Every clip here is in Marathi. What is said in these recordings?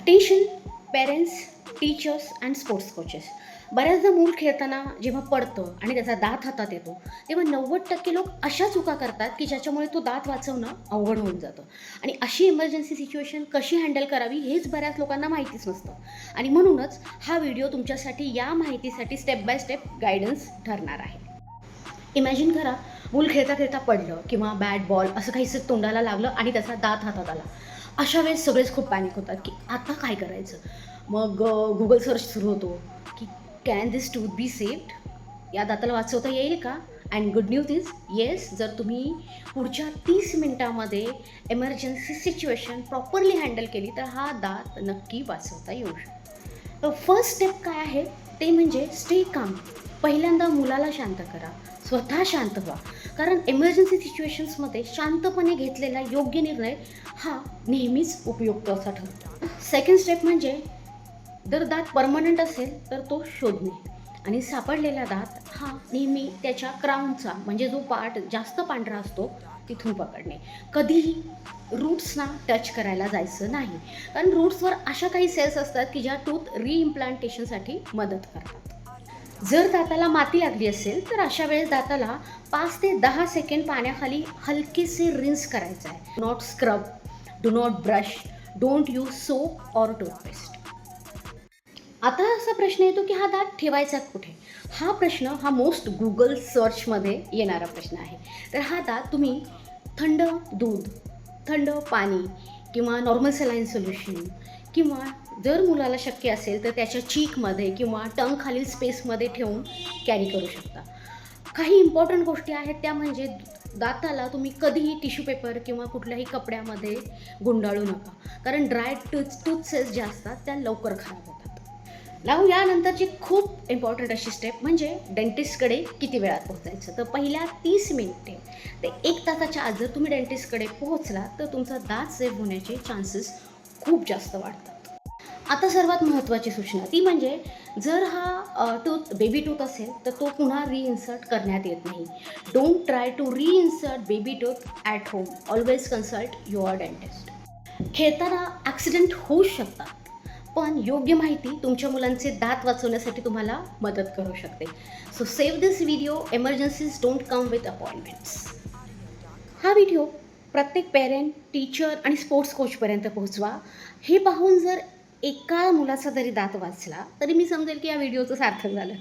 Tension parents, teachers and sports coaches. बऱ्याचदा मूल खेळताना जेव्हा पडतं आणि त्याचा दात हातात येतो तेव्हा 90% लोक अशा चुका करतात की ज्याच्यामुळे तो दात वाचवणं अवघड होऊन जातं. आणि अशी इमर्जन्सी सिच्युएशन कशी हँडल करावी हेच बऱ्याच लोकांना माहितीच नसतं. आणि म्हणूनच हा व्हिडिओ तुमच्यासाठी या माहितीसाठी स्टेप बाय स्टेप गायडन्स ठरणार आहे. इमॅजिन करा, मूल खेळता खेळता पडलं किंवा बॅट बॉल असं काहीसं तोंडाला लागलं आणि त्याचा दात हातात आला. अशा वेळेस सगळेच खूप पॅनिक होतात की आता काय करायचं. मग गुगल सर्च सुरू होतो की can this tooth be saved, या दाताला वाचवता येईल का. And good news is yes, जर तुम्ही पुढच्या 30 मिनटामध्ये एमर्जन्सी सिच्युएशन प्रॉपरली हँडल केली तर हा दात नक्की वाचवता येऊ शकतो. फर्स्ट स्टेप काय आहे ते म्हणजे स्टे काम. पहिल्यांदा मुलाला शांत करा, स्वतः शांत व्हा. कारण एमर्जन्सी सिच्युएशन्समध्ये शांतपणे घेतलेला योग्य निर्णय हा नेहमीच उपयुक्त असा ठरतो. सेकंड स्टेप म्हणजे जर दात परमनंट असेल तर तो शोधणे आणि सापडलेला दात हा नेहमी त्याच्या क्राऊनचा म्हणजे जो पार्ट जास्त पांढरा असतो तिथून पकडणे. कधीही रूट्सना टच करायला जायचं नाही, कारण रूट्सवर अशा काही सेल्स असतात की ज्या टूथ रिइम्प्लांटेशनसाठी मदत करतात. जर दाताला माती लागली असेल तर अशा वेळेस दाताला 5 ते 10 सेकंड पाण्याखाली हलकेसे रिन्स करायचं आहे. Not scrub, do not brush, don't use soap or toothpaste. आता असा प्रश्न येतो की हा दात ठेवायचा कुठे. हा मोस्ट गुगल सर्चमध्ये येणारा प्रश्न आहे. तर हा दात तुम्ही थंड दूध, थंड पाणी किंवा नॉर्मल सलाईन सोल्युशन किंवा जर मुलाला शक्य असेल तर त्याच्या चीकमध्ये किंवा टंग खालील स्पेसमध्ये ठेवून कॅरी करू शकता. काही इम्पॉर्टंट गोष्टी आहेत त्या म्हणजे दाताला तुम्ही कधीही टिश्यू पेपर किंवा कुठल्याही कपड्यामध्ये गुंडाळू नका, कारण ड्राय टूथसेस ज्या असतात त्या लवकर खराब होतात. यानंतरची खूप इम्पॉर्टंट अशी स्टेप म्हणजे डेंटिस्टकडे किती वेळात पोहोचायचं. तर पहिल्या 30 मिनिटे ते 1 तासाच्या आत जर तुम्ही डेंटिस्टकडे पोहोचला तर तुमचा दात सेव्ह होण्याचे चान्सेस खूप जास्त वाढतात. आता सर्वात महत्त्वाची सूचना ती म्हणजे जर हा बेबी टूथ असेल तर तो पुन्हा रिइन्सर्ट करण्यात येत नाही. Don't try to reinsert baby tooth at home. Always consult your dentist. खेळताना ॲक्सिडेंट होऊ शकतात, पण योग्य माहिती तुमच्या मुलांचे दात वाचवण्यासाठी तुम्हाला मदत करू शकते. So save this video. Emergencies don't come with appointments. हा व्हिडिओ प्रत्येक पेरेंट, टीचर आणि स्पोर्ट्स कोचपर्यंत पोहोचवा. हे पाहून जर एका मुलाचा जरी दात वाचला तरी मी समजेल की या व्हिडिओचं सार्थक झालं.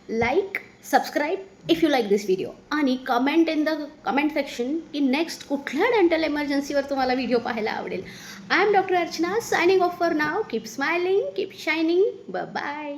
Like, subscribe if you like this video आणि comment in the comment section की नेक्स्ट कुठल्या डेंटल एमर्जन्सीवर तुम्हाला व्हिडिओ पाहायला आवडेल. I am doctor Archana, signing off for now. Keep smiling, keep shining. Bye.